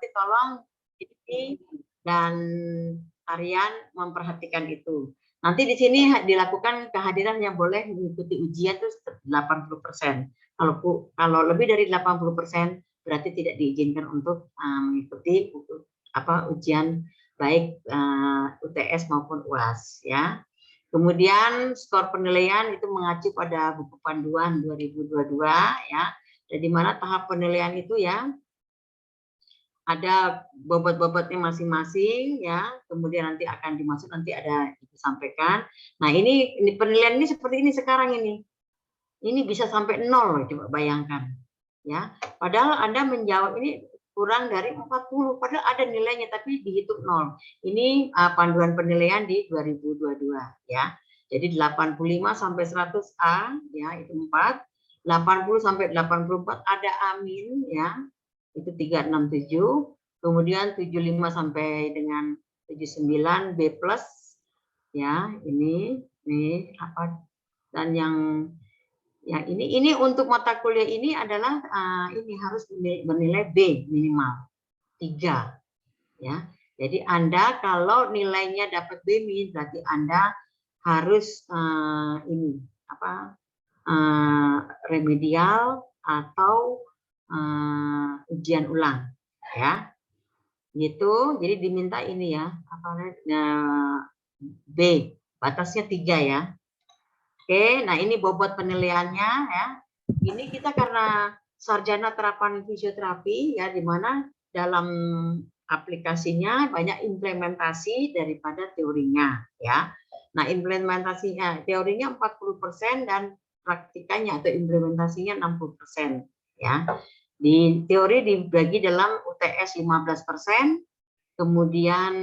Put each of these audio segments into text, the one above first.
tolong ini dan Aryan memperhatikan itu. Nanti di sini dilakukan kehadiran yang boleh mengikuti ujian itu 80%. Kalau lebih dari 80% berarti tidak diizinkan untuk mengikuti ujian baik UTS maupun UAS ya. Kemudian skor penilaian itu mengacu pada buku panduan 2022 ya. Jadi mana tahap penilaian itu ya ada bobot-bobotnya masing-masing ya, kemudian nanti akan dimaksud nanti ada disampaikan. Nah ini penilaian ini seperti ini sekarang ini bisa sampai 0 loh, coba bayangkan ya. Padahal Anda menjawab ini kurang dari 40, padahal ada nilainya tapi dihitung 0. Ini panduan penilaian di 2022 ya. Jadi 85 sampai 100 A ya itu 4, 80 sampai 84 ada amin ya. Itu 367, kemudian 75 sampai dengan 79 B+ ya, ini apa, dan yang ini untuk mata kuliah ini adalah ini harus bernilai B minimal 3 ya. Jadi Anda kalau nilainya dapat B berarti Anda harus ini apa remedial atau ujian ulang ya gitu. Jadi diminta ini ya apa B batasnya 3 ya. Oke, nah ini bobot penilaiannya ya. Ini kita karena sarjana terapan fisioterapi ya, di mana dalam aplikasinya banyak implementasi daripada teorinya ya. Nah implementasinya teorinya 40% dan praktikanya atau implementasinya 60% ya. Di teori dibagi dalam UTS 15%, kemudian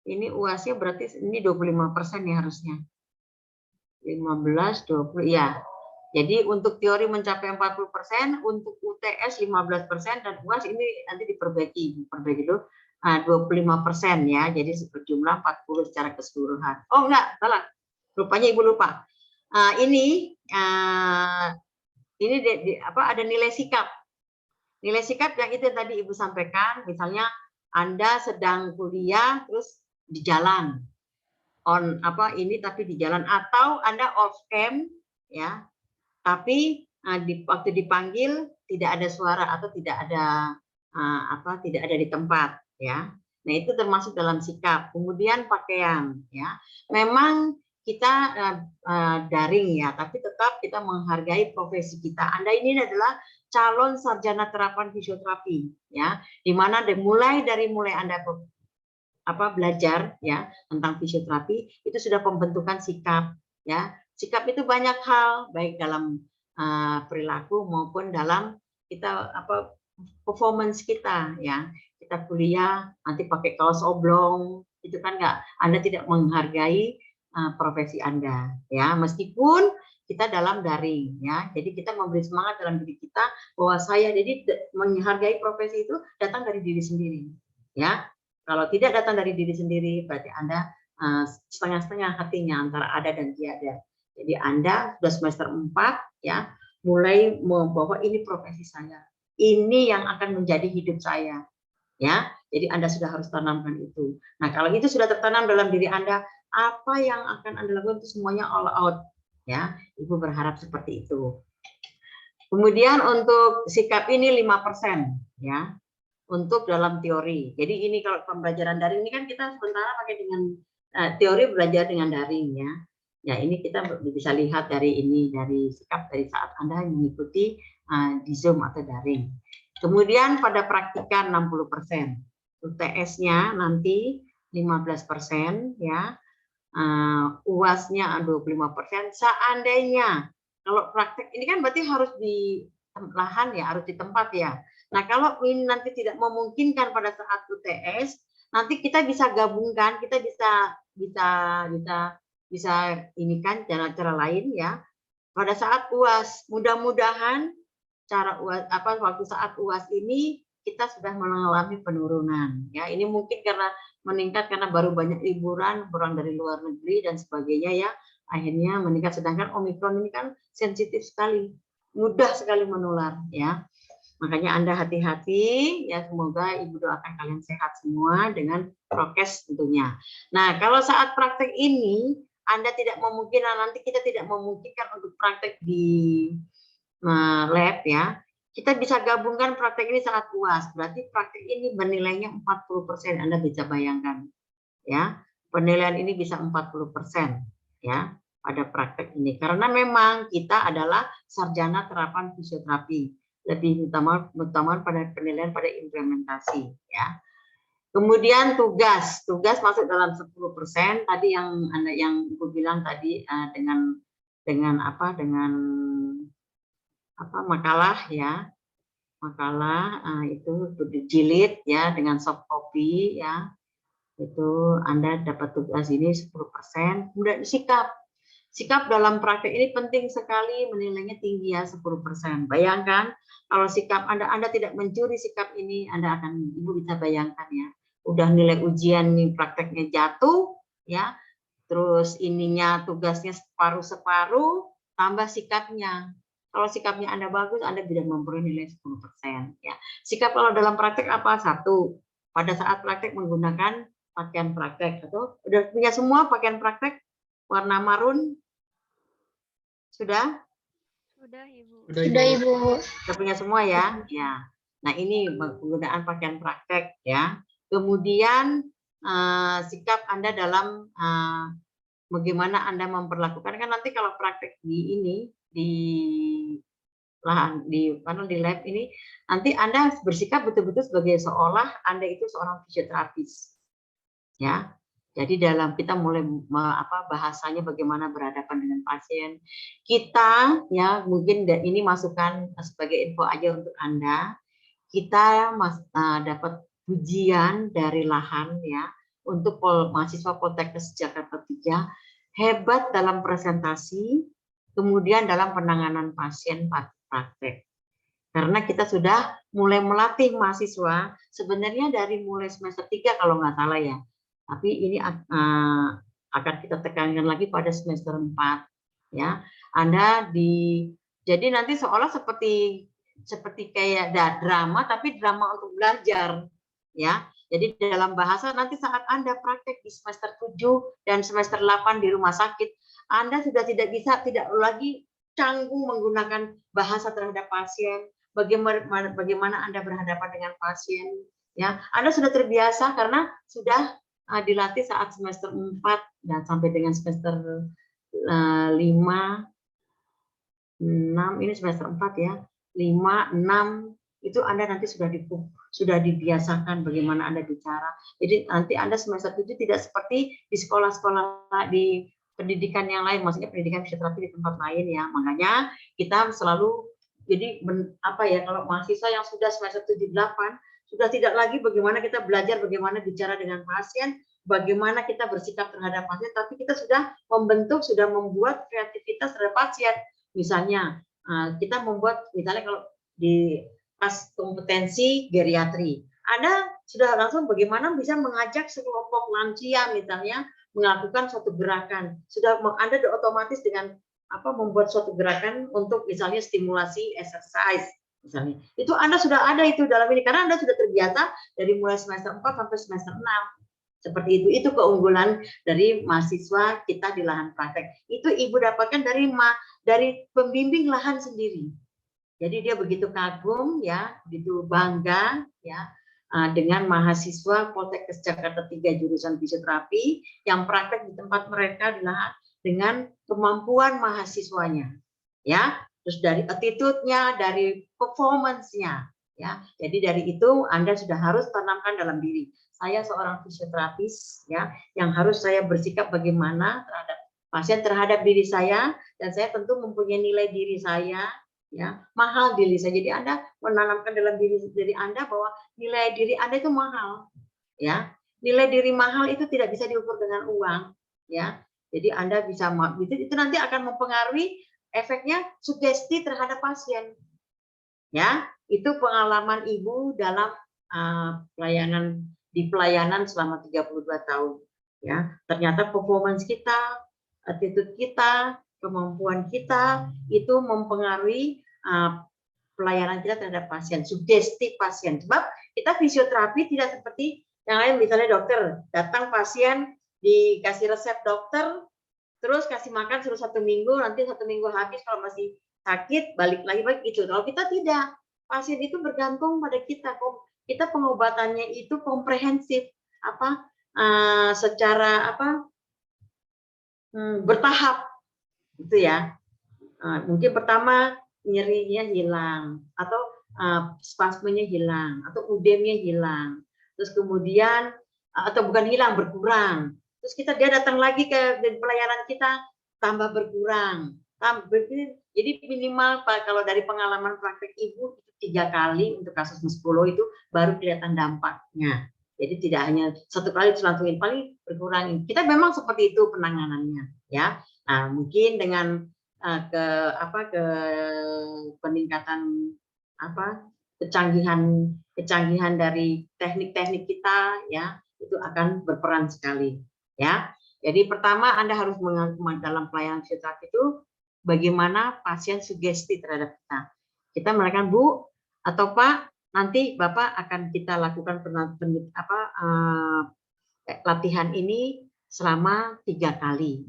ini UAS-nya berarti ini 25% ya harusnya. 15, 20 ya. Jadi untuk teori mencapai 40%, untuk UTS 15% dan UAS ini nanti diperbaiki dulu 25% ya. Jadi berjumlah 40 secara keseluruhan. Oh enggak, salah. Rupanya Ibu lupa. Ini ada nilai sikap. Nilai sikap yang itu tadi Ibu sampaikan, misalnya Anda sedang kuliah terus di jalan. Tapi di jalan, atau Anda off cam ya. Tapi waktu dipanggil tidak ada suara atau tidak ada tidak ada di tempat ya. Nah, itu termasuk dalam sikap. Kemudian pakaian ya. Memang kita daring ya, tapi tetap kita menghargai profesi kita. Anda ini adalah calon sarjana terapan fisioterapi ya, di mana mulai Anda belajar ya tentang fisioterapi itu sudah pembentukan sikap ya. Sikap itu banyak hal, baik dalam perilaku maupun dalam kita performance kita ya. Kita kuliah nanti pakai kaos oblong itu kan Anda tidak menghargai profesi Anda ya, meskipun kita dalam daring ya. Jadi kita memberi semangat dalam diri kita bahwa saya jadi menghargai profesi itu datang dari diri sendiri ya. Kalau tidak datang dari diri sendiri, berarti Anda setengah-setengah hatinya antara ada dan tiada. Jadi Anda sudah semester 4 ya, mulai membawa ini profesi saya. Ini yang akan menjadi hidup saya. Ya, jadi Anda sudah harus tanamkan itu. Nah, kalau itu sudah tertanam dalam diri Anda, apa yang akan Anda lakukan itu semuanya all out. Ya, Ibu berharap seperti itu. Kemudian untuk sikap ini 5% ya. Untuk dalam teori. Jadi ini kalau pembelajaran daring ini kan kita sementara pakai dengan teori belajar dengan daring ya. Ya ini kita bisa lihat dari sikap dari saat Anda mengikuti di Zoom atau daring. Kemudian pada praktikan 60%. UTS-nya nanti 15% ya. UAS-nya 25%. Seandainya kalau praktek ini kan berarti harus di lahan ya, harus di tempat ya. Nah, kalau ini nanti tidak memungkinkan pada saat UTS, nanti kita bisa gabungkan, kita bisa ini kan cara-cara lain ya. Pada saat UAS, mudah-mudahan waktu saat UAS ini kita sudah mengalami penurunan ya. Ini mungkin karena meningkat karena baru banyak liburan, orang dari luar negeri dan sebagainya ya. Akhirnya meningkat, sedangkan Omikron ini kan sensitif sekali, mudah sekali menular ya. Makanya Anda hati-hati ya, semoga Ibu doakan kalian sehat semua dengan prokes tentunya. Nah, kalau saat praktek ini Anda tidak memungkinkan, nanti kita tidak memungkinkan untuk praktek di lab ya. Kita bisa gabungkan praktek ini saat UAS. Berarti praktek ini bernilainya 40%. Anda bisa bayangkan ya. Penilaian ini bisa 40% ya pada praktek ini. Karena memang kita adalah sarjana terapan fisioterapi. Lebih utama pada penilaian pada implementasi ya. Kemudian tugas masuk dalam 10%. Tadi yang Ibu bilang tadi dengan makalah ya. Makalah itu dijilid ya dengan soft copy ya. Itu Anda dapat tugas ini 10%. Kemudian sikap dalam praktek ini penting sekali, menilainya tinggi ya 10%. Bayangkan kalau sikap Anda tidak mencuri sikap ini, Ibu bisa bayangkan ya. Udah nilai ujian nih prakteknya jatuh ya. Terus ininya tugasnya separuh-separuh, tambah sikapnya. Kalau sikapnya Anda bagus, Anda bisa memperoleh nilai 10% ya. Sikap kalau dalam praktek apa? Satu, pada saat praktek menggunakan pakaian praktek, atau udah punya semua pakaian praktek warna marun? Sudah? Sudah, Ibu. Sudah, Ibu. Sudah punya semua ya? Ya. Nah, ini penggunaan pakaian praktek ya. Kemudian sikap Anda dalam bagaimana Anda memperlakukan, kan nanti kalau praktek di lab ini, nanti Anda bersikap betul-betul sebagai seolah Anda itu seorang fisioterapis. Ya. Jadi kita mulai bahasanya bagaimana berhadapan dengan pasien. Kita ya, mungkin ini masukan sebagai info aja untuk Anda. Kita dapat pujian dari Lahan ya untuk mahasiswa Poltekkes Jakarta 3, hebat dalam presentasi, kemudian dalam penanganan pasien praktek. Karena kita sudah mulai melatih mahasiswa sebenarnya dari mulai semester 3 kalau nggak salah ya. Tapi ini akan kita tekankan lagi pada semester 4 ya. Jadi nanti seolah seperti kayak drama, tapi drama untuk belajar ya. Jadi dalam bahasa nanti saat Anda praktek di semester 7 dan semester 8 di rumah sakit, Anda sudah tidak lagi canggung menggunakan bahasa terhadap pasien, bagaimana Anda berhadapan dengan pasien ya. Anda sudah terbiasa karena sudah dilatih saat semester 4 dan sampai dengan semester 5, 6, ini semester 4 ya, 5, 6, itu Anda nanti sudah dibiasakan bagaimana Anda bicara. Jadi nanti Anda semester 7 tidak seperti di sekolah-sekolah di pendidikan yang lain, maksudnya pendidikan fisioterapi di tempat lain ya. Makanya kita selalu, jadi kalau mahasiswa yang sudah semester 7, 8, sudah tidak lagi bagaimana kita belajar bagaimana bicara dengan pasien, bagaimana kita bersikap terhadap pasien, tapi kita sudah membuat kreativitas terhadap pasien. Misalnya kita membuat, misalnya kalau di pas kompetensi geriatri, Anda sudah langsung bagaimana bisa mengajak sekelompok lansia misalnya melakukan suatu gerakan. Anda otomatis dengan membuat suatu gerakan untuk misalnya stimulasi exercise misalnya. Itu Anda sudah ada itu dalam ini karena Anda sudah terbiasa dari mulai semester 4 sampai semester 6. Seperti itu. Itu keunggulan dari mahasiswa kita di Lahan praktek. Itu Ibu dapatkan dari pembimbing Lahan sendiri. Jadi dia begitu kagum ya, begitu bangga ya dengan mahasiswa Poltekkes Jakarta 3 jurusan fisioterapi yang praktek di tempat mereka di Lahan dengan kemampuan mahasiswanya. Ya, terus dari attitude-nya, dari performance-nya ya. Jadi dari itu Anda sudah harus tanamkan dalam diri. Saya seorang fisioterapis ya, yang harus saya bersikap bagaimana terhadap pasien, terhadap diri saya, dan saya tentu mempunyai nilai diri saya ya, mahal diri saya. Jadi Anda menanamkan dalam diri Anda bahwa nilai diri Anda itu mahal ya. Nilai diri mahal itu tidak bisa diukur dengan uang ya. Jadi Anda bisa itu nanti akan mempengaruhi efeknya sugesti terhadap pasien. Ya, itu pengalaman Ibu dalam pelayanan selama 32 tahun ya. Ternyata performance kita, attitude kita, kemampuan kita itu mempengaruhi pelayanan kita terhadap pasien, sugesti pasien. Sebab kita fisioterapi tidak seperti yang lain, misalnya dokter datang pasien dikasih resep dokter, terus kasih makan suruh 1 minggu, nanti 1 minggu habis kalau masih sakit balik lagi itu. Kalau kita tidak, pasien itu bergantung pada kita. Kita pengobatannya itu komprehensif, secara bertahap, gitu ya. Mungkin pertama nyerinya hilang, atau spasmenya hilang, atau udemnya hilang. Terus kemudian atau bukan hilang, berkurang. Terus dia datang lagi ke pelayanan kita tambah berkurang. Jadi minimal kalau dari pengalaman praktek ibu itu 3 kali untuk kasus muskolo itu baru kelihatan dampaknya. Jadi tidak hanya 1 kali terus langsung paling berkurang. Kita memang seperti itu penanganannya, ya. Nah, mungkin dengan ke peningkatan kecanggihan dari teknik-teknik kita, ya, itu akan berperan sekali, ya. Jadi pertama Anda harus mengaku dalam pelayanan fisioterapi itu bagaimana pasien sugesti terhadap kita. Kita melakukan, Bu atau Pak, nanti Bapak akan kita lakukan latihan ini selama 3 kali.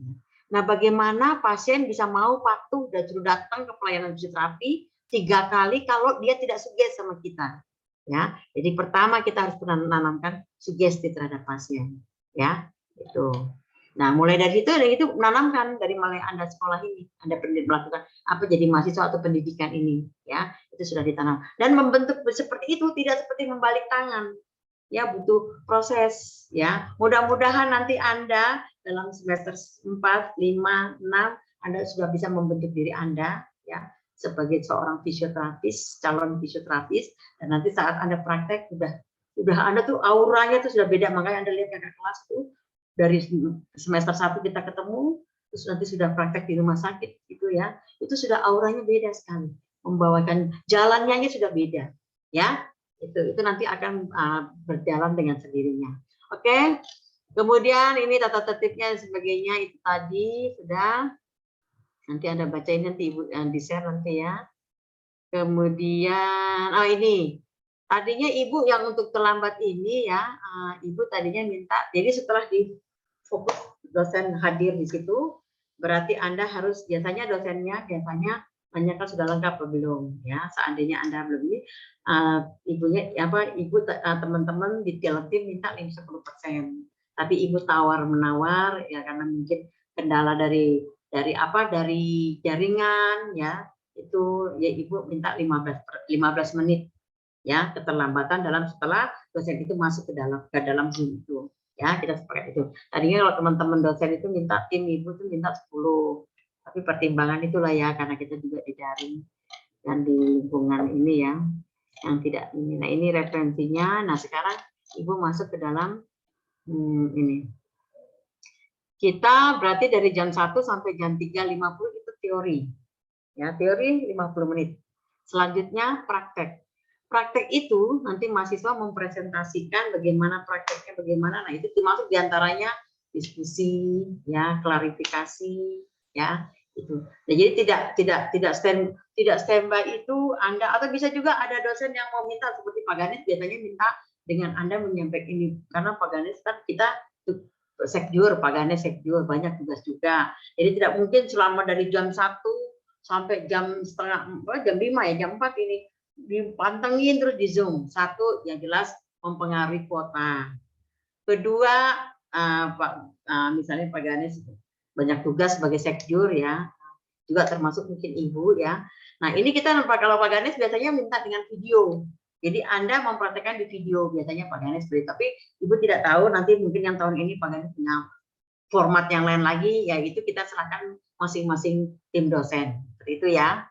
Nah, bagaimana pasien bisa mau patuh dan suruh datang ke pelayanan fisioterapi 3 kali kalau dia tidak sugesti sama kita, ya. Jadi pertama kita harus menanamkan sugesti terhadap pasien, ya. Itu. Nah, mulai dari itu menanamkan dari mulai Anda sekolah ini, Anda melakukan jadi mahasiswa atau pendidikan ini, ya. Itu sudah ditanam. Dan membentuk seperti itu tidak seperti membalik tangan. Ya, butuh proses, ya. Mudah-mudahan nanti Anda dalam semester 4, 5, 6 Anda sudah bisa membentuk diri Anda, ya, sebagai seorang fisioterapis, calon fisioterapis, dan nanti saat Anda praktek udah Anda tuh auranya tuh sudah beda. Makanya Anda lihat kakak kelas tuh dari semester 1 kita ketemu, terus nanti sudah praktek di rumah sakit gitu, ya. Itu sudah auranya beda sekali. Membawakan jalannya sudah beda, ya. Itu nanti akan berjalan dengan sendirinya. Oke. Kemudian ini tata tertibnya dan sebagainya itu tadi sudah. Nanti Anda bacain, nanti Ibu di-share nanti, ya. Kemudian ini tadinya Ibu yang untuk terlambat ini, ya, Ibu tadinya minta, jadi setelah di fokus dosen hadir di situ, berarti Anda harus biasanya nanyakan sudah lengkap atau belum, ya. Seandainya Anda belum ini, Ibu teman-teman di tim minta 10%. Tapi Ibu tawar-menawar, ya, karena mungkin kendala dari jaringan, ya. Itu ya Ibu minta 15 menit, ya, keterlambatan setelah dosen itu masuk ke dalam Zoom itu, ya. Kita sepakat itu. Tadinya kalau teman-teman dosen itu minta, tim Ibu itu minta 10, tapi pertimbangan itulah, ya, karena kita juga di daring dan di lingkungan ini, ya, yang tidak ini. Nah, ini referensinya. Nah, sekarang Ibu masuk ke dalam ini. Kita berarti dari jam 1 sampai jam 3.50 itu teori. Ya, teori 50 menit. Selanjutnya praktek. Praktek itu nanti mahasiswa mempresentasikan bagaimana prakteknya, bagaimana. Nah, itu termasuk diantaranya diskusi, ya, klarifikasi, ya, itu. Nah, jadi tidak standby itu Anda, atau bisa juga ada dosen yang mau minta seperti Pak Ganes biasanya minta dengan Anda menyampaikan ini, karena Pak Ganes kan kita sekjur, Pak Ganes sekjur, banyak tugas juga. Jadi tidak mungkin selama dari jam 1 sampai jam 5 ya, jam 4 ini dipantengin terus di Zoom. Satu, yang jelas mempengaruhi kuota. Kedua, misalnya Pak Ganes banyak tugas sebagai sekjur, ya, juga termasuk mungkin Ibu, ya. Nah, ini kita kalau Pak Ganes biasanya minta dengan video. Jadi Anda mempraktekkan di video biasanya Pak Ganes beri, tapi Ibu tidak tahu nanti mungkin yang tahun ini Pak Ganes punya format yang lain lagi, ya, itu kita serahkan masing-masing tim dosen. Seperti itu, ya.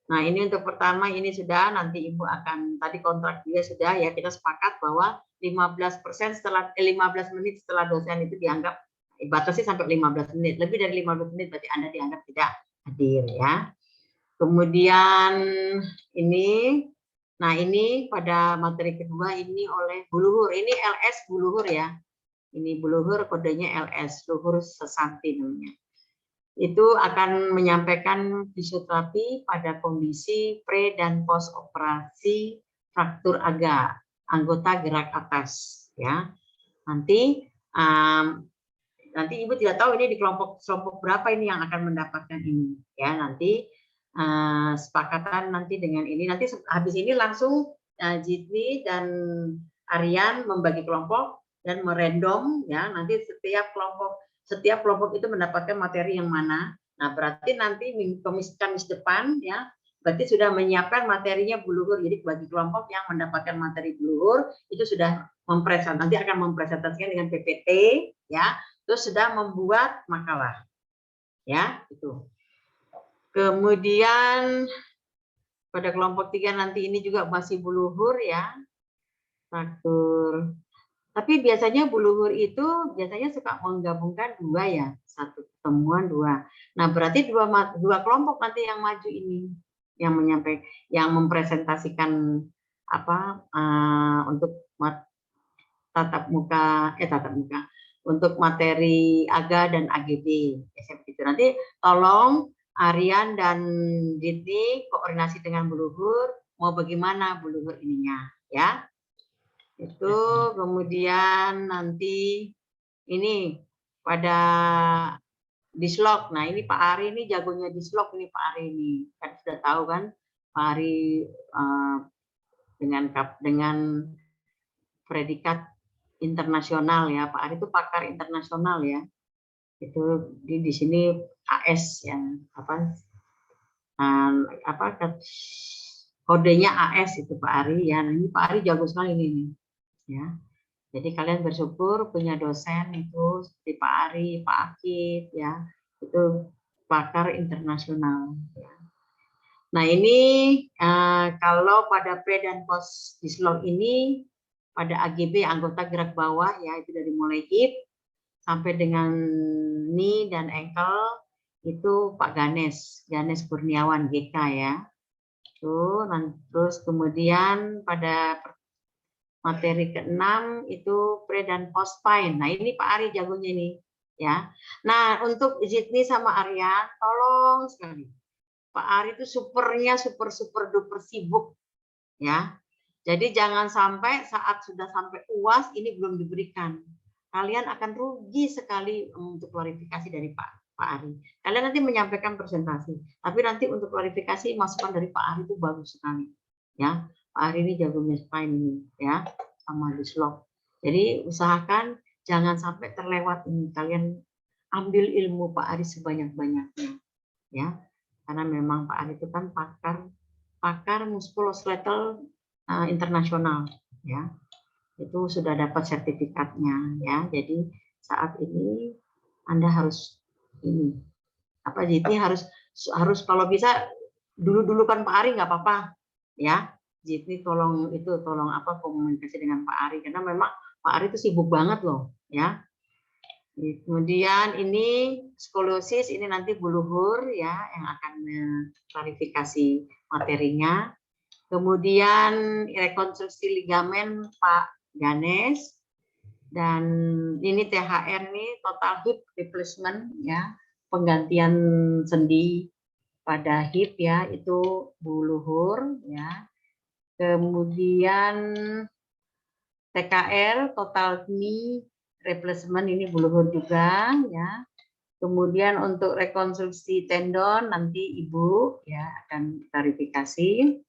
Nah, ini untuk pertama ini sudah, nanti Ibu akan tadi kontrak juga sudah, ya, kita sepakat bahwa 15% setelah 15 menit setelah dosen itu dianggap batasi sampai 15 menit. Lebih dari 15 menit berarti Anda dianggap tidak hadir, ya. Kemudian ini, nah, ini pada materi kedua ini oleh Bu Luhur. Ini LS Bu Luhur, ya. Ini Bu Luhur, kodenya LS, Luhur Sesanti namanya. itu akan menyampaikan fisioterapi pada kondisi pre dan post operasi fraktur aga anggota gerak atas ya. Nanti nanti Ibu tidak tahu ini di kelompok berapa ini yang akan mendapatkan ini ya. Nanti sepakatan nanti dengan ini, nanti habis ini langsung Jitni dan Aryan membagi kelompok dan merandom ya. Nanti setiap kelompok itu mendapatkan materi yang mana. Nah, berarti nanti Kamis depan ya, berarti sudah menyiapkan materinya buluhur. Jadi bagi kelompok yang mendapatkan materi buluhur itu sudah nanti akan mempresentasikan dengan PPT ya, terus sudah membuat makalah. Ya, itu. Kemudian pada kelompok 3 nanti ini juga masih buluhur ya. Fraktur. Tapi biasanya buluhur itu biasanya suka menggabungkan 2 ya, 1 pertemuan 2. Nah, berarti dua kelompok nanti yang maju ini yang mempresentasikan apa untuk tatap muka untuk materi AGA dan AGB SMP itu. Nanti tolong Aryan dan Jitni koordinasi dengan buluhur mau bagaimana buluhur ininya ya. Itu kemudian nanti ini pada dislok. Nah, ini Pak Ari ini jagonya dislok ini Pak Ari ini. Kan sudah tahu kan Pak Ari dengan predikat internasional ya. Pak Ari itu pakar internasional ya. Itu di sini AS yang kodenya AS itu Pak Ari ya. Ini Pak Ari jago sekali ini ya. Jadi kalian bersyukur punya dosen itu seperti Pak Ari, Pak Akid ya. Itu pakar internasional ya. Nah, ini kalau pada pre dan post dislok ini pada AGB anggota gerak bawah ya, itu dari mulai hip sampai dengan knee dan ankle itu Pak Ganes Kurniawan GK ya. Tuh, terus kemudian pada materi ke-6 itu pre dan post spine. Nah, ini Pak Ari jagonya ini ya. Nah, untuk Jitni sama Arya tolong sekali. Pak Ari itu super duper sibuk ya. Jadi jangan sampai saat sudah sampai UAS ini belum diberikan. Kalian akan rugi sekali untuk klarifikasi dari Pak Ari. Kalian nanti menyampaikan presentasi, tapi nanti untuk klarifikasi masukan dari Pak Ari itu bagus sekali. Ya, Pak Ari ini jagonya spine ini, ya, sama dislok. Jadi usahakan jangan sampai terlewat ini. Kalian ambil ilmu Pak Ari sebanyak-banyaknya, ya, karena memang Pak Ari itu kan pakar muskuloskeletal internasional, ya. Itu sudah dapat sertifikatnya ya. Jadi saat ini Anda harus jadi harus kalau bisa dulu kan Pak Ari nggak apa-apa ya. Jadi tolong komunikasi dengan Pak Ari karena memang Pak Ari itu sibuk banget loh ya. Kemudian ini skoliosis ini nanti buluhur ya yang akan klarifikasi materinya. Kemudian rekonstruksi ligamen Pak Ganes, dan ini THR nih total hip replacement ya, penggantian sendi pada hip ya, itu buluhur ya. Kemudian TKR total knee replacement ini buluhur juga ya. Kemudian untuk rekonstruksi tendon nanti Ibu ya akan klarifikasi.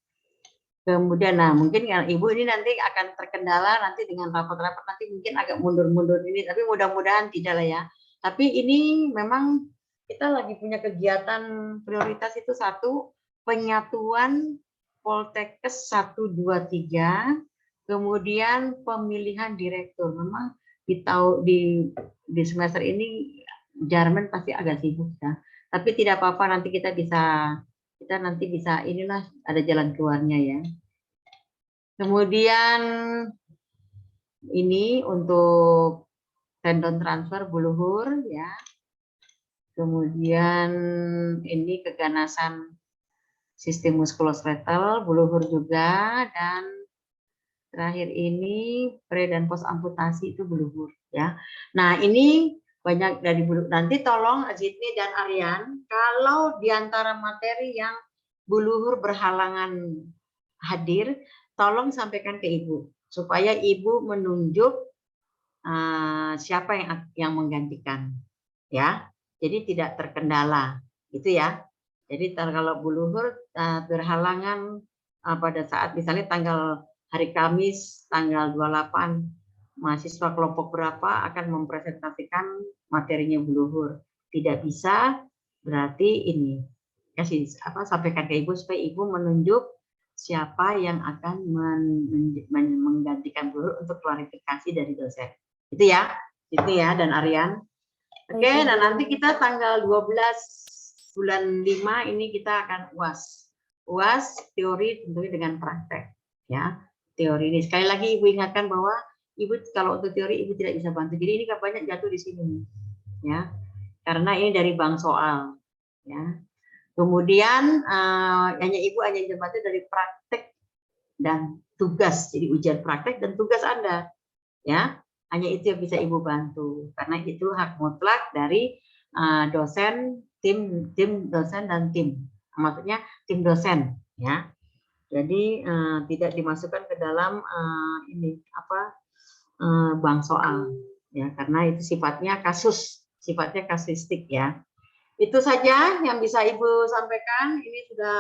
Kemudian, nah mungkin yang Ibu ini nanti akan terkendala nanti dengan rapat-rapat nanti mungkin agak mundur-mundur ini, tapi mudah-mudahan tidak lah ya. Tapi ini memang kita lagi punya kegiatan prioritas itu satu, penyatuan Poltekkes 1, 2, 3, kemudian pemilihan direktur. Memang di semester ini Jarmen pasti agak sibuk ya. Tapi tidak apa-apa, nanti kita nanti bisa inilah ada jalan keluarnya ya. Kemudian ini untuk tendon transfer buluhur ya. Kemudian ini keganasan sistem muskuloskeletal buluhur juga, dan terakhir ini pre dan post amputasi itu buluhur ya. Nah, ini banyak dari bulu. Nanti tolong Zidni dan Aryan, kalau diantara materi yang Bu Luhur berhalangan hadir, tolong sampaikan ke Ibu supaya Ibu menunjuk siapa yang menggantikan, ya. Jadi tidak terkendala, gitu ya. Jadi kalau Bu Luhur berhalangan pada saat misalnya tanggal hari Kamis tanggal 28 mahasiswa kelompok berapa akan mempresentasikan materinya Bu Luhur. Tidak bisa, berarti ini sampaikan ke Ibu supaya Ibu menunjuk siapa yang akan menggantikan Bu Luhur untuk klarifikasi dari dosen. Itu ya, dan Aryan. Oke, nah nanti kita tanggal 12 bulan 5 ini kita akan UAS. UAS teori tentunya dengan praktek, ya. Teori ini sekali lagi Ibu ingatkan bahwa Ibu kalau untuk teori Ibu tidak bisa bantu. Jadi ini kan banyak jatuh di sini, ya. Karena ini dari bank soal, ya. Kemudian hanya Ibu hanya bantu dari praktek dan tugas. Jadi ujian praktek dan tugas Anda, ya. Hanya itu yang bisa Ibu bantu karena itu hak mutlak dari dosen, tim dosen dan tim. Maksudnya tim dosen, ya. Jadi tidak dimasukkan ke dalam bank soal, ya, karena itu sifatnya kasuistik, ya. Itu saja yang bisa Ibu sampaikan. Ini sudah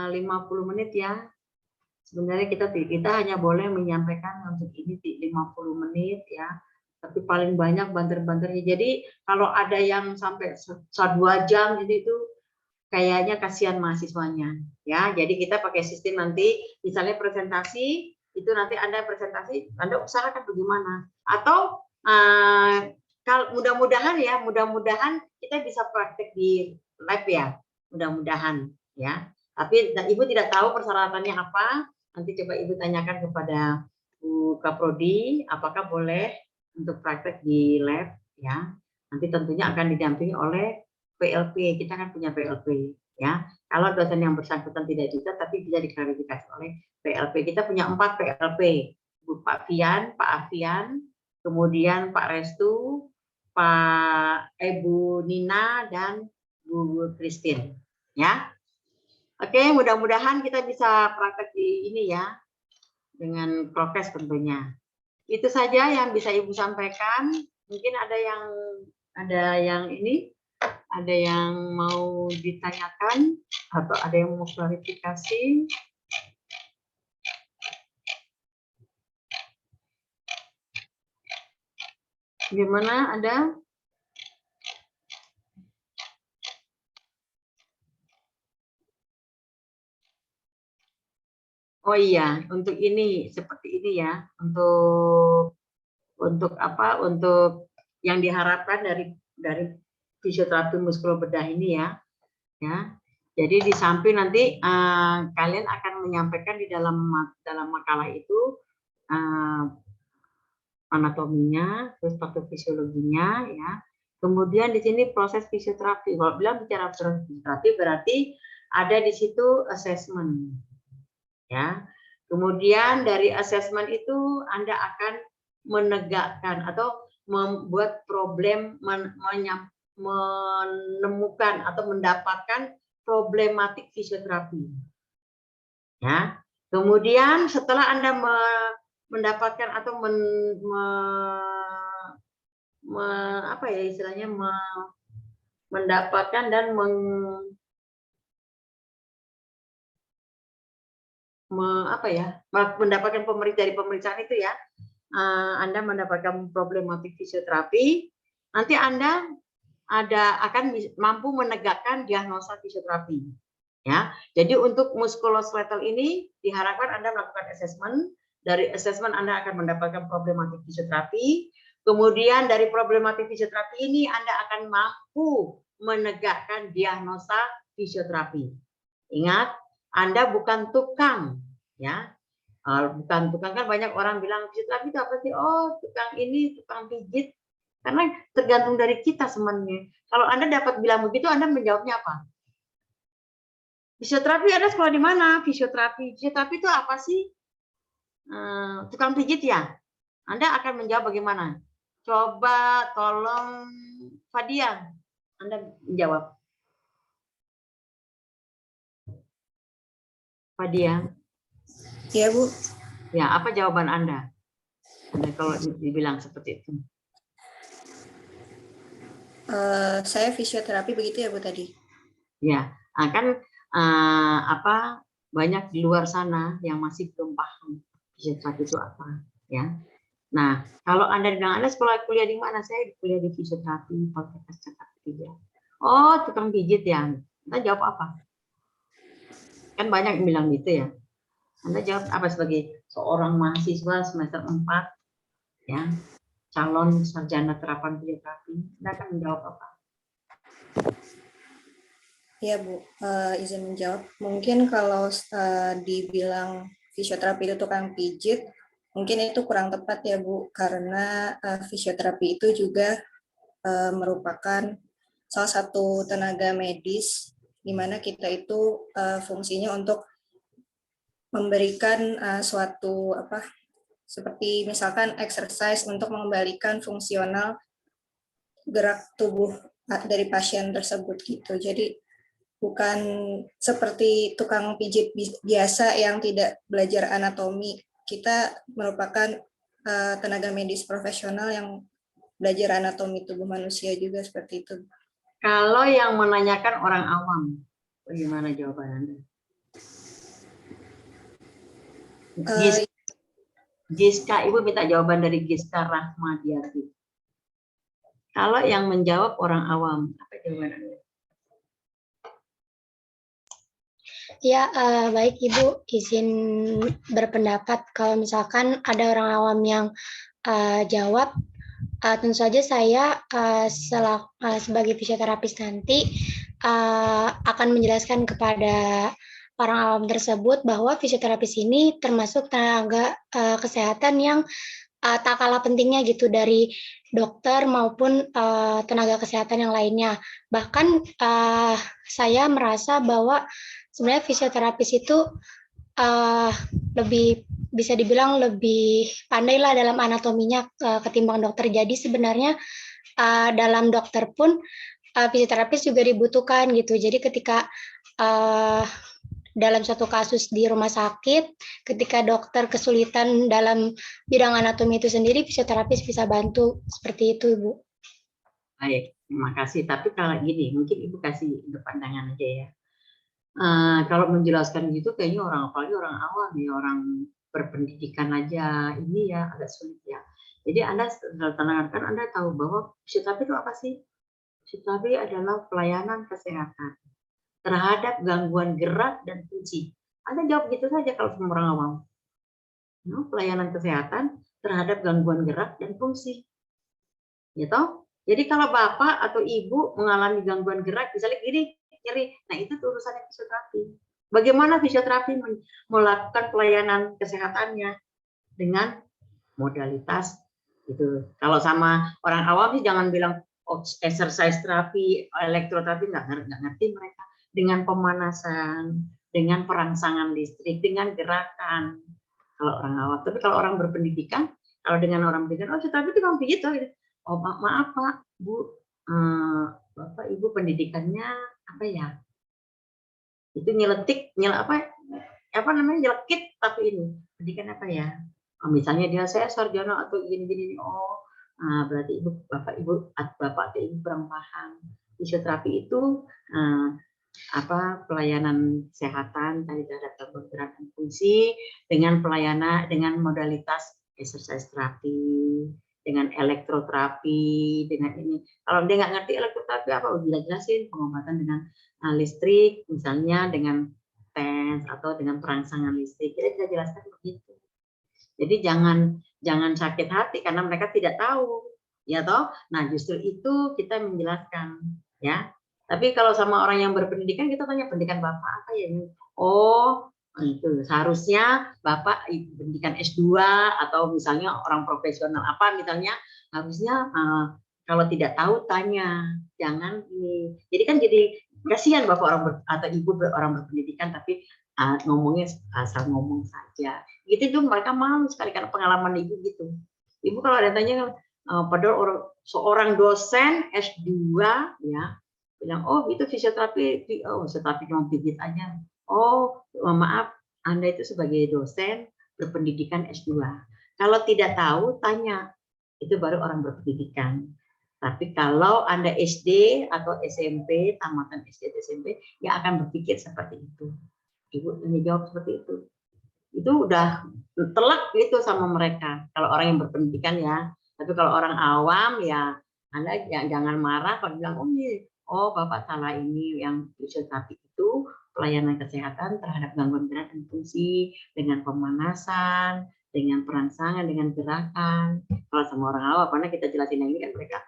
50 menit, ya. Sebenarnya kita hanya boleh menyampaikan untuk ini 50 menit, ya. Tapi paling banyak banter-banternya. Jadi kalau ada yang sampai 2 jam, jadi itu kayaknya kasihan mahasiswanya, ya. Jadi kita pakai sistem nanti, misalnya presentasi, itu nanti Anda presentasi, Anda usahakan bagaimana. Atau kalau mudah-mudahan kita bisa praktek di lab, ya. Mudah-mudahan, ya. Tapi Ibu tidak tahu persyaratannya apa. Nanti coba Ibu tanyakan kepada Bu Kaprodi, apakah boleh untuk praktek di lab, ya. Nanti tentunya akan didampingi oleh PLP, kita kan punya PLP, ya. Kalau dosen yang bersangkutan tidak bisa, tapi bisa diklarifikasi oleh PLP. Kita punya 4 PLP, Pak Afian, kemudian Pak Restu, Ibu Nina, dan Bu Christine, ya. Oke, mudah-mudahan kita bisa praktek di ini, ya, dengan prokes tentunya. Itu saja yang bisa Ibu sampaikan. Mungkin ada yang mau ditanyakan atau ada yang mau klarifikasi. Gimana, ada? Oh iya, untuk ini seperti ini, ya. Untuk apa? Untuk yang diharapkan dari fisioterapi muskulobedah ini, ya. Ya. Jadi di samping nanti kalian akan menyampaikan di dalam makalah itu anatominya, terus patofisiologinya, ya. Kemudian di sini proses fisioterapi. Kalau bicara proses fisioterapi berarti ada di situ assessment, ya. Kemudian dari assessment itu Anda akan menegakkan atau membuat problem, menemukan atau mendapatkan problematik fisioterapi, ya. Kemudian setelah Anda mendapatkan atau mendapatkan dan mendapatkan dari pemeriksaan itu, ya, Anda mendapatkan problematik fisioterapi, nanti Anda akan mampu menegakkan diagnosa fisioterapi, ya. Jadi untuk muskuloskeletal ini diharapkan Anda melakukan assessment. Dari assessment Anda akan mendapatkan problematik fisioterapi. Kemudian dari problematik fisioterapi ini Anda akan mampu menegakkan diagnosa fisioterapi. Ingat, Anda bukan tukang, ya. Bukan tukang, kan banyak orang bilang fisioterapi itu apa sih? Oh, tukang ini, tukang pijit. Karena tergantung dari kita sebenarnya. Kalau Anda dapat bilang begitu, Anda menjawabnya apa? Fisioterapi Anda sekolah di mana? Fisioterapi itu apa sih? Tukang pijit, ya? Anda akan menjawab bagaimana? Coba tolong Fadia, Anda menjawab. Fadia. Iya, Bu. Ya, apa jawaban Anda? Kalau dibilang seperti itu. Saya fisioterapi begitu ya, Bu, tadi? Ya, kan banyak di luar sana yang masih belum paham fisioterapi itu apa, ya. Nah, kalau Anda bilang Anda sekolah kuliah di mana? Saya kuliah di fisioterapi Fakultas Jakarta 3. Oh, tukang pijit ya. Anda jawab apa? Kan banyak yang bilang gitu ya. Anda jawab apa sebagai seorang mahasiswa semester 4, ya, calon sarjana terapan fisioterapi? Anda akan menjawab apa? Iya, Bu. Izin menjawab. Mungkin kalau dibilang fisioterapi itu tukang pijit, mungkin itu kurang tepat ya, Bu. Karena fisioterapi itu juga merupakan salah satu tenaga medis di mana kita itu fungsinya untuk memberikan suatu seperti misalkan exercise untuk mengembalikan fungsional gerak tubuh dari pasien tersebut gitu. Jadi bukan seperti tukang pijit biasa yang tidak belajar anatomi. Kita merupakan tenaga medis profesional yang belajar anatomi tubuh manusia juga seperti itu. Kalau yang menanyakan orang awam, bagaimana jawaban Anda? Giska, Ibu minta jawaban dari Giska Rahmadiati. Kalau yang menjawab orang awam, apa jawaban Anda? Ya, baik Ibu, izin berpendapat kalau misalkan ada orang awam yang jawab, tentu saja saya sebagai fisioterapis nanti akan menjelaskan kepada orang awam tersebut bahwa fisioterapis ini termasuk tenaga kesehatan yang tak kalah pentingnya gitu dari dokter maupun tenaga kesehatan yang lainnya. Bahkan saya merasa bahwa sebenarnya fisioterapis itu lebih bisa dibilang lebih pandai lah dalam anatominya ketimbang dokter. Jadi sebenarnya dalam dokter pun fisioterapis juga dibutuhkan gitu. Jadi ketika dalam suatu kasus di rumah sakit, ketika dokter kesulitan dalam bidang anatomi itu sendiri, fisioterapis bisa bantu seperti itu, Ibu. Baik, terima kasih. Tapi kalau gini, mungkin Ibu kasih pandangan aja ya. Kalau menjelaskan gitu, kayaknya apalagi orang awam ya, orang berpendidikan aja, ini ya agak sulit ya. Jadi Anda tenangkan, Anda tahu bahwa fisioterapi itu apa sih? Fisioterapi adalah pelayanan kesehatan terhadap gangguan gerak dan fungsi. Anda jawab gitu saja kalau sama orang awam. Pelayanan kesehatan terhadap gangguan gerak dan fungsi. Gitu. Jadi kalau Bapak atau Ibu mengalami gangguan gerak, misalnya gini, nyeri, nah itu urusan fisioterapi. Bagaimana fisioterapi melakukan pelayanan kesehatannya dengan modalitas itu. Kalau sama orang awam sih jangan bilang exercise terapi, elektroterapi, nggak ngerti mereka. Dengan pemanasan, dengan perangsangan listrik, dengan gerakan. Kalau orang awam, tapi kalau orang berpendidikan, kalau dengan orang pendidikan, tapi itu memang begitu. Oh maaf Pak, Bu, Bapak Ibu pendidikannya apa ya? Itu nyeletik, nyelekit, tapi ini pendidikan apa ya? Misalnya dia saya sarjana atau gini-gini, berarti Bapak Ibu kurang paham. Fisioterapi itu pelayanan kesehatan tadi terhadap gerakan fungsi dengan modalitas exercise terapi, dengan elektroterapi, dengan ini. Kalau dia nggak ngerti elektroterapi apa, udah jelasin pengobatan dengan listrik, misalnya dengan TENS atau dengan perangsangan listrik. Kita jelaskan begitu. Jadi jangan sakit hati karena mereka tidak tahu, ya toh. Nah justru itu kita menjelaskan, ya. Tapi kalau sama orang yang berpendidikan kita tanya pendidikan Bapak apa ya? Oh itu seharusnya Bapak pendidikan S2 atau misalnya orang profesional apa misalnya harusnya kalau tidak tahu tanya, jangan ini. Jadi kan jadi kasihan Bapak atau Ibu orang berpendidikan tapi ngomongnya asal ngomong saja. Gitu tuh mereka malu sekali karena pengalaman Ibu gitu. Ibu kalau ada tanya padahal seorang dosen S2 ya bilang, oh itu fisioterapi, oh fisioterapi cuma pijit aja. Oh maaf, Anda itu sebagai dosen berpendidikan S2. Kalau tidak tahu tanya, itu baru orang berpendidikan. Tapi kalau Anda SD atau SMP, tamatan SD atau SMP, ya akan berpikir seperti itu. Ibu menjawab seperti itu. Itu udah telak gitu sama mereka. Kalau orang yang berpendidikan ya. Tapi kalau orang awam ya Anda jangan marah kalau bilang, oh Bapak salah ini, yang fisioterapi itu pelayanan kesehatan terhadap gangguan gerak dan fungsi dengan pemanasan, dengan perangsangan, dengan gerakan. Kalau sama orang awam, karena kita jelasin yang ini kan mereka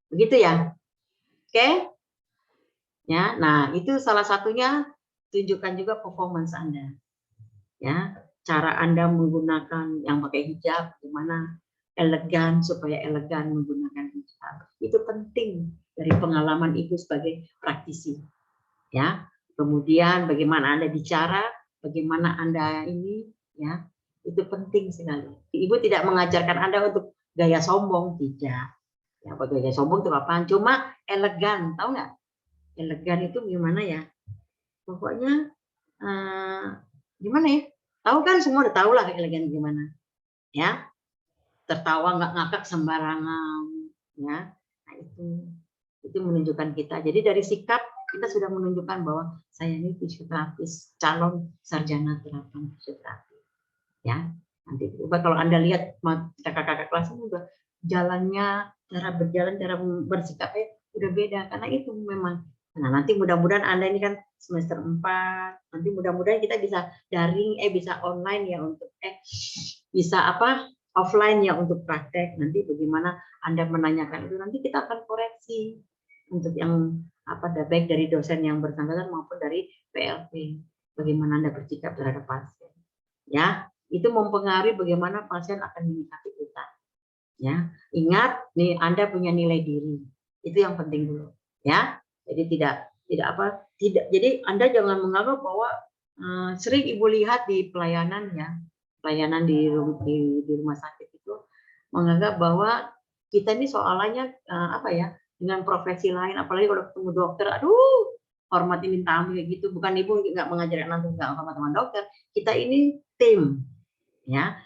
begitu ya. Oke? Ya, nah itu salah satunya, tunjukkan juga performance Anda. Ya, cara Anda menggunakan yang pakai hijab, gimana elegan, supaya elegan menggunakan hijab. Itu penting dari pengalaman Ibu sebagai praktisi. Ya, kemudian bagaimana Anda bicara, bagaimana Anda ini, ya, itu penting sekali. Ibu tidak mengajarkan Anda untuk gaya sombong, tidak. Ya, gaya sombong itu apaan? Cuma elegan, tahu nggak? Elegan itu gimana ya? Pokoknya gimana ya? Tahu kan, semua udah tahu lah elegan gimana, ya. Tertawa nggak ngakak sembarangan, ya. Nah itu menunjukkan kita. Jadi dari sikap kita sudah menunjukkan bahwa saya ini fisioterapis, calon sarjana terapan fisioterapi, ya. Nanti coba kalau Anda lihat kakak-kakak kelas ini udah jalannya, cara berjalan, cara bersikapnya udah beda, karena itu memang. Nah, nanti mudah-mudahan Anda ini kan semester 4, nanti mudah-mudahan kita bisa daring, bisa online ya untuk bisa offline ya untuk praktek. Nanti bagaimana Anda menanyakan itu, nanti kita akan koreksi untuk yang baik dari dosen yang bersangkutan maupun dari PLP. Bagaimana Anda bersikap terhadap pasien. Ya, itu mempengaruhi bagaimana pasien akan menyikapi kita. Ya, ingat nih Anda punya nilai diri. Itu yang penting dulu, ya. Jadi tidak. Jadi Anda jangan menganggap bahwa sering Ibu lihat di pelayanan ya, pelayanan di rumah sakit itu menganggap bahwa kita ini soalannya dengan profesi lain, apalagi kalau ketemu dokter, aduh hormati minta ampun kayak gitu. Bukan Ibu nggak mengajarkan langsung nggak sama teman dokter. Kita ini tim, ya.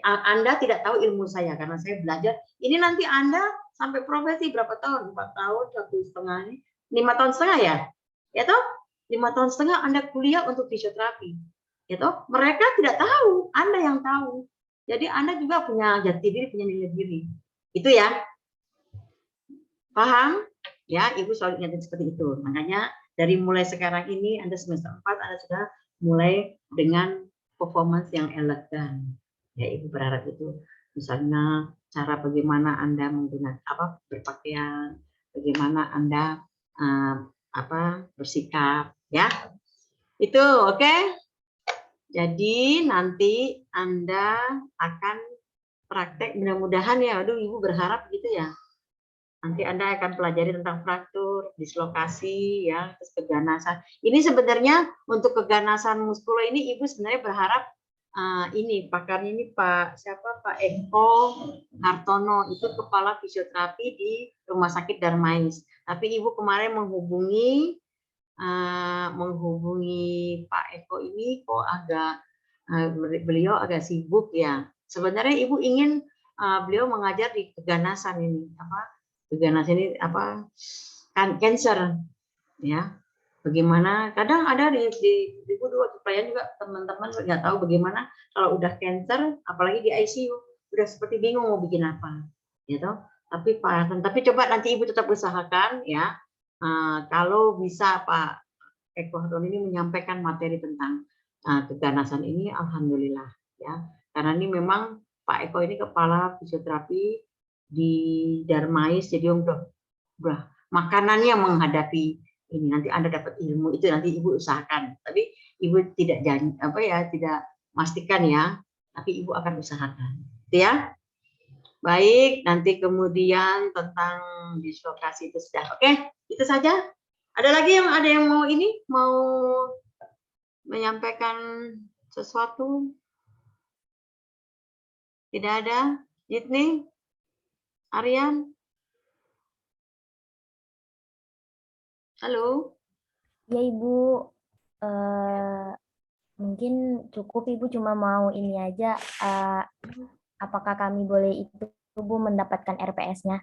Anda tidak tahu ilmu saya karena saya belajar. Ini nanti Anda sampai profesi berapa tahun? 4 tahun, 1,5 5 tahun setengah ya? Ya toh? 5 tahun setengah Anda kuliah untuk fisioterapi. Ya toh? Mereka tidak tahu, Anda yang tahu. Jadi Anda juga punya jati diri, punya nilai diri. Itu ya. Paham? Ya, Ibu selalu ingatkan seperti itu. Makanya dari mulai sekarang ini Anda semester 4 Anda sudah mulai dengan performance yang elegan. Ya, Ibu berharap itu. Misalnya cara bagaimana Anda menggunakan berpakaian, bagaimana Anda bersikap, ya. Itu oke. Jadi nanti Anda akan praktek, mudah-mudahan ya. Aduh, Ibu berharap gitu ya. Nanti Anda akan pelajari tentang fraktur, dislokasi, ya, terus keganasan. Ini sebenarnya untuk keganasan muskulo ini Ibu sebenarnya berharap pakarnya ini Pak Eko Hartono, itu kepala fisioterapi di Rumah Sakit Darmais. Tapi Ibu kemarin menghubungi Pak Eko ini kok beliau agak sibuk ya. Sebenarnya Ibu ingin beliau mengajar di keganasan ini keganasan ini cancer, ya. Bagaimana kadang ada di Ibu supaya juga teman-teman nggak tahu bagaimana kalau udah cancer, apalagi di ICU udah seperti bingung mau bikin apa, gitu. Tapi coba nanti Ibu tetap usahakan ya, kalau bisa Pak Eko Hartono ini menyampaikan materi tentang keganasan ini, alhamdulillah ya. Karena ini memang Pak Eko ini kepala fisioterapi di Darmais, jadi udah makanannya menghadapi ini. Nanti Anda dapat ilmu itu, nanti Ibu usahakan. Tapi Ibu tidak tidak pastikan ya, tapi Ibu akan usahakan. Itu ya. Baik, nanti kemudian tentang dislokasi itu sudah. Oke, itu saja. Ada lagi yang mau menyampaikan sesuatu? Tidak ada? Jitni, Aryan, halo. Ya Ibu, mungkin cukup Ibu, cuma mau ini aja, apakah kami boleh itu Ibu mendapatkan RPS-nya?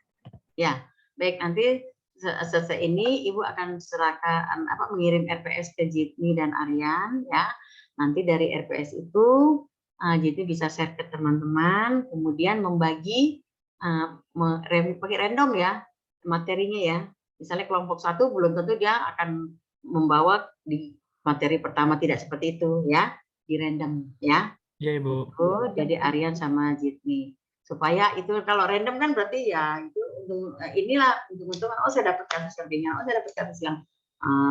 Ya, baik, nanti selesai ini Ibu akan serahkan mengirim RPS ke Jitni dan Aryan ya. Nanti dari RPS itu Jitni bisa share ke teman-teman, kemudian membagi pakai random ya materinya ya. Misalnya kelompok 1 belum tentu dia akan membawa di materi pertama, tidak seperti itu ya, di random ya. Iya Ibu. Jadi Aryan sama Jitni. Supaya itu kalau random kan berarti ya itu inilah untung-untungan, oh saya dapat kasus yang ringan, oh saya dapat kasus yang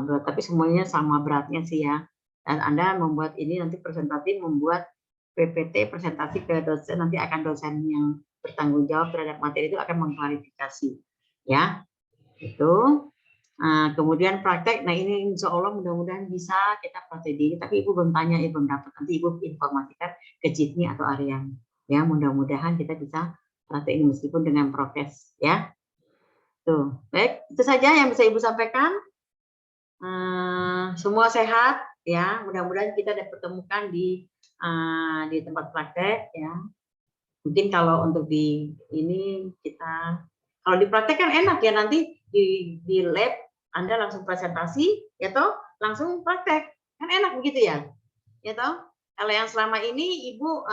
berat, tapi semuanya sama beratnya sih ya. Dan Anda membuat ini nanti presentasi, membuat PPT presentasi ke dosen, nanti akan dosen yang bertanggung jawab terhadap materi itu akan mengklarifikasi ya. Itu kemudian praktek, nah ini insya Allah mudah-mudahan bisa kita praktek di, tapi Ibu belum tanya, Ibu belum dapat, nanti Ibu informasikan ke Jitni atau Aryan ya, mudah-mudahan kita bisa praktek ini meskipun dengan prokes ya. Tuh, baik, itu saja yang bisa Ibu sampaikan. Semua sehat ya, mudah-mudahan kita dapat pertemukan di tempat praktek ya. Mungkin kalau untuk di ini kita, kalau di praktek kan enak ya, nanti di lab Anda langsung presentasi ya toh, langsung praktek kan enak begitu ya, ya toh. Kalau yang selama ini Ibu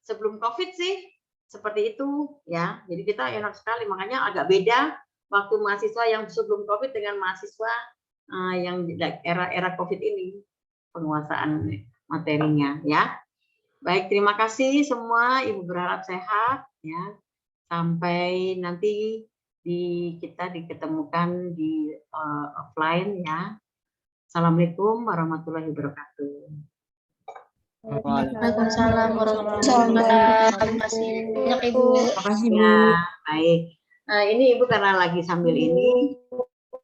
sebelum COVID sih seperti itu ya, jadi kita enak sekali, makanya agak beda waktu mahasiswa yang sebelum COVID dengan mahasiswa yang era COVID ini penguasaan materinya ya. Baik, terima kasih semua. Ibu berharap sehat ya. Sampai nanti kita diketemukan di offline ya. Assalamualaikum warahmatullahi wabarakatuh. Waalaikumsalam warahmatullahi wabarakatuh. Terima kasih banyak Ibu. Terima kasih Bu. Ya, baik. Ini Ibu karena lagi sambil ini,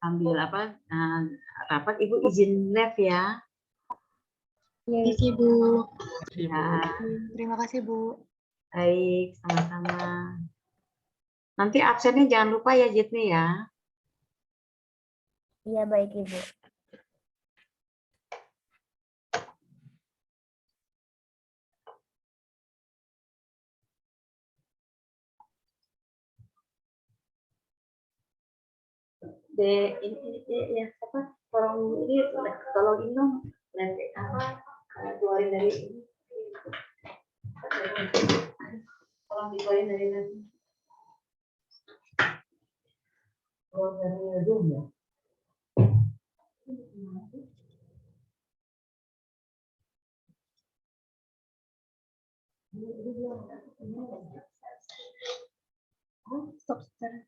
sambil rapat, Ibu izin live ya. Terima kasih Bu. Ya. Terima kasih Bu. Baik, sama-sama. Nanti absennya jangan lupa ya Jitni ya. Iya baik Ibu. Ini apa? Tolong ini dong, keluarin dari ini. Tolong dikeluarin dari nanti. Keluar dari Zoom ya. Stop sekarang.